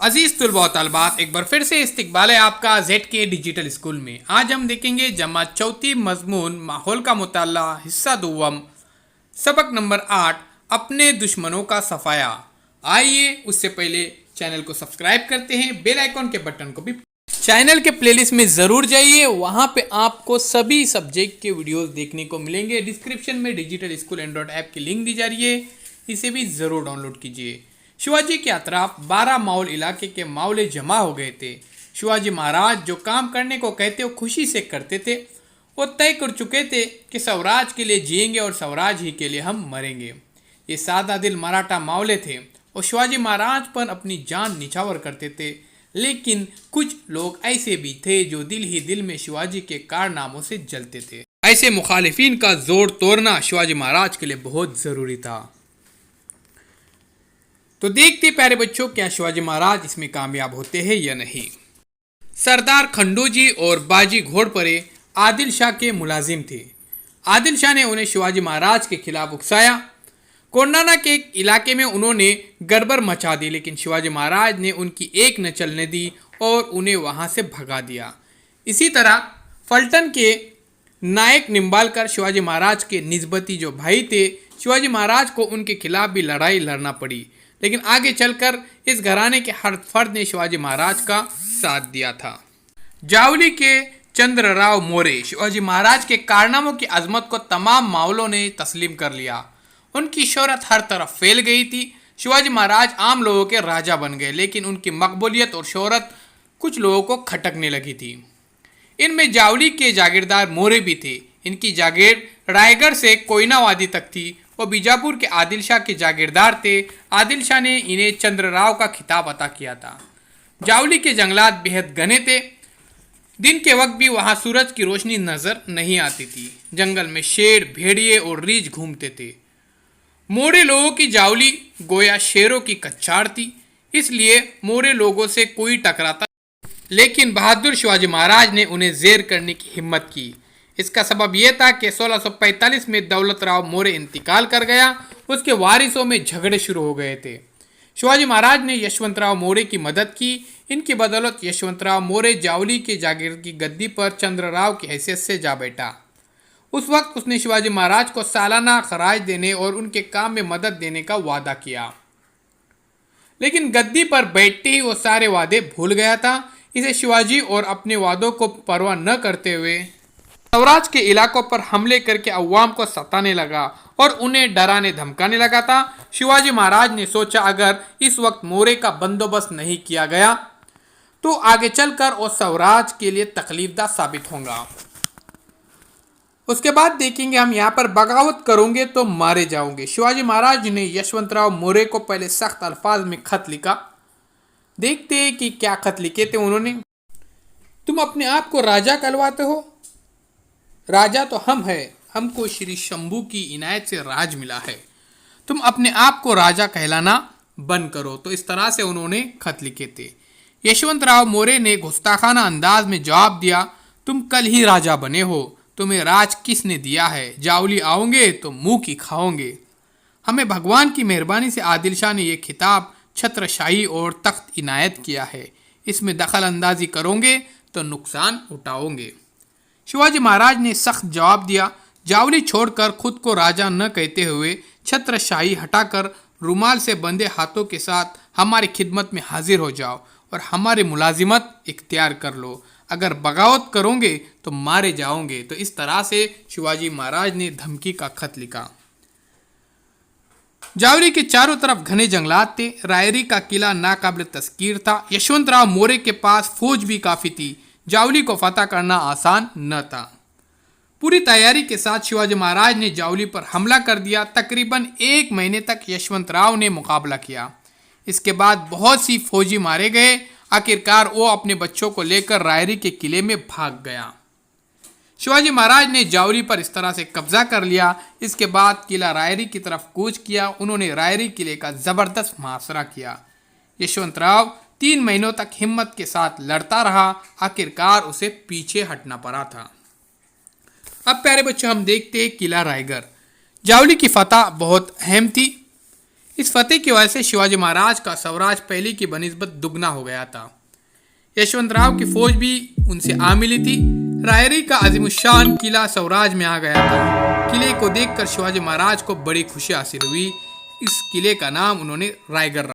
अजीज तुलबा तलबात, एक बार फिर से इस्तकबाल है आपका जेड के डिजिटल स्कूल में। आज हम देखेंगे जमात चौथी मजमून माहौल का मुताला हिस्सा दुवम सबक नंबर 8 अपने दुश्मनों का सफाया। आइए उससे पहले चैनल को सब्सक्राइब करते हैं, बेल आइकॉन के बटन को भी चैनल के प्लेलिस्ट में ज़रूर जाइए, वहाँ पे आपको सभी सब्जेक्ट के वीडियोस देखने को मिलेंगे। डिस्क्रिप्शन में डिजिटल स्कूल एंड्रॉइड ऐप की लिंक दी जा रही है, इसे भी ज़रूर डाउनलोड कीजिए। शिवाजी के अतराफ 12 माउल इलाके के माउले जमा हो गए थे। शिवाजी महाराज जो काम करने को कहते वो खुशी से करते थे। वो तय कर चुके थे कि स्वराज के लिए जिएंगे और स्वराज ही के लिए हम मरेंगे। ये सादा दिल मराठा मावले थे और शिवाजी महाराज पर अपनी जान निछावर करते थे, लेकिन कुछ लोग ऐसे भी थे जो दिल ही दिल में शिवाजी के कारनामों से जलते थे। ऐसे मुखालिफिन का जोड़ तोड़ना शिवाजी महाराज के लिए बहुत ज़रूरी था। तो देखते प्यारे बच्चों, क्या शिवाजी महाराज इसमें कामयाब होते हैं या नहीं। सरदार खंडूजी और बाजी घोड़परे आदिल शाह के मुलाजिम थे। आदिल शाह ने उन्हें शिवाजी महाराज के खिलाफ उकसाया। कोंडाना के इलाके में उन्होंने गड़बड़ मचा दी, लेकिन शिवाजी महाराज ने उनकी एक न चलने दी और उन्हें वहां से भगा दिया। इसी तरह फलटन के नायक निम्बालकर शिवाजी महाराज के निस्बती जो भाई थे, शिवाजी महाराज को उनके खिलाफ भी लड़ाई लड़ना पड़ी, लेकिन आगे चलकर इस घराने के हर फर्द ने शिवाजी महाराज का साथ दिया था। जावली के चंद्रराव मौर्य शिवाजी महाराज के कारनामों की अजमत को तमाम मावलों ने तस्लीम कर लिया। उनकी शोहरत हर तरफ फैल गई थी। शिवाजी महाराज आम लोगों के राजा बन गए, लेकिन उनकी मकबूलियत और शोहरत कुछ लोगों को खटकने लगी थी। इनमें जावली के जागीरदार मौर्य भी थे। इनकी जागीर रायगढ़ से कोयना वादी तक थी। वो बीजापुर के आदिल शाह के जागीरदार थे। आदिल शाह ने इन्हें चंद्रराव का खिताब अता किया था। जावली के जंगलात बेहद घने थे। दिन के वक्त भी वहाँ सूरज की रोशनी नजर नहीं आती थी। जंगल में शेर, भेड़िए और रीछ घूमते थे। मौर्य लोगों की जावली गोया शेरों की कच्चाड़ थी, इसलिए मौर्य लोगों से कोई टकराता, लेकिन बहादुर शिवाजी महाराज ने उन्हें जेर करने की हिम्मत की। इसका सबब यह था कि 1645 में दौलत राव मौर्य इंतकाल कर गया। उसके वारिसों में झगड़े शुरू हो गए थे। शिवाजी महाराज ने यशवंतराव मौर्य की मदद की। इनकी बदौलत यशवंतराव मौर्य जावली के जागीर की गद्दी पर चंद्रराव की हैसियत से जा बैठा। उस वक्त उसने शिवाजी महाराज को सालाना खराज देने और उनके काम में मदद देने का वादा किया, लेकिन गद्दी पर बैठते ही वो सारे वादे भूल गया था। इसे शिवाजी और अपने वादों को परवाह न करते हुए स्वराज के इलाकों पर हमले करके अवाम को सताने लगा और उन्हें डराने धमकाने लगा था। शिवाजी महाराज ने सोचा, अगर इस वक्त मौर्य का बंदोबस्त नहीं किया गया तो आगे चलकर वो स्वराज के लिए तकलीफदा साबित होगा। उसके बाद देखेंगे हम, यहाँ पर बगावत करोगे तो मारे जाओगे। शिवाजी महाराज ने यशवंतराव मौर्य को पहले सख्त अल्फाज में खत लिखा। देखते हैं कि क्या खत लिखे थे उन्होंने। तुम अपने आप को राजा कहलवाते हो, राजा तो हम हैं, हमको श्री शंभू की इनायत से राज मिला है। तुम अपने आप को राजा कहलाना बंद करो। तो इस तरह से उन्होंने खत लिखे थे। यशवंतराव मौर्य ने गुस्ताखाना अंदाज में जवाब दिया, तुम कल ही राजा बने हो, तुम्हें राज किसने दिया है? जावली आओगे तो मुंह की खाओगे। हमें भगवान की मेहरबानी से आदिल शाह ने यह खिताब छत्रशाही और तख्त इनायत किया है। इसमें दखल अंदाजी करोगे तो नुकसान उठाओगे। शिवाजी महाराज ने सख्त जवाब दिया, जावली छोड़कर खुद को राजा न कहते हुए छत्रशाही हटाकर रुमाल से बंधे हाथों के साथ हमारी खिदमत में हाजिर हो जाओ और हमारी मुलाजिमत इख्तियार कर लो। अगर बगावत करोगे तो मारे जाओगे। तो इस तरह से शिवाजी महाराज ने धमकी का खत लिखा। जावली के चारों तरफ घने जंगलात थे। रायरी का किला नाकाबिल तस्कीर था। यशवंतराव मौर्य के पास फौज भी काफी थी। जावली को फतह करना आसान न था। पूरी तैयारी के साथ शिवाजी महाराज ने जावली पर हमला कर दिया। तकरीबन 1 महीने तक यशवंतराव ने मुकाबला किया। इसके बाद बहुत सी फौजी मारे गए। आखिरकार वो अपने बच्चों को लेकर रायरी के किले में भाग गया। शिवाजी महाराज ने जावली पर इस तरह से कब्जा कर लिया। इसके बाद किला रायरी की तरफ कूच किया। उन्होंने रायरी किले का जबरदस्त मुहासरा किया। यशवंतराव 3 महीनों तक हिम्मत के साथ लड़ता रहा। आखिरकार उसे पीछे हटना पड़ा था। अब प्यारे बच्चों, हम देखते हैं किला रायगढ़। जावली की फतह बहुत अहम थी। इस फतेह की वजह से शिवाजी महाराज का स्वराज पहले की बनिस्बत दुगना हो गया था। यशवंतराव की फौज भी उनसे आ मिली थी। रायरी का अजीमुशान किला स्वराज में आ गया था। किले को देखकर शिवाजी महाराज को बड़ी खुशी हासिल हुई। इस किले का नाम उन्होंने रायगढ़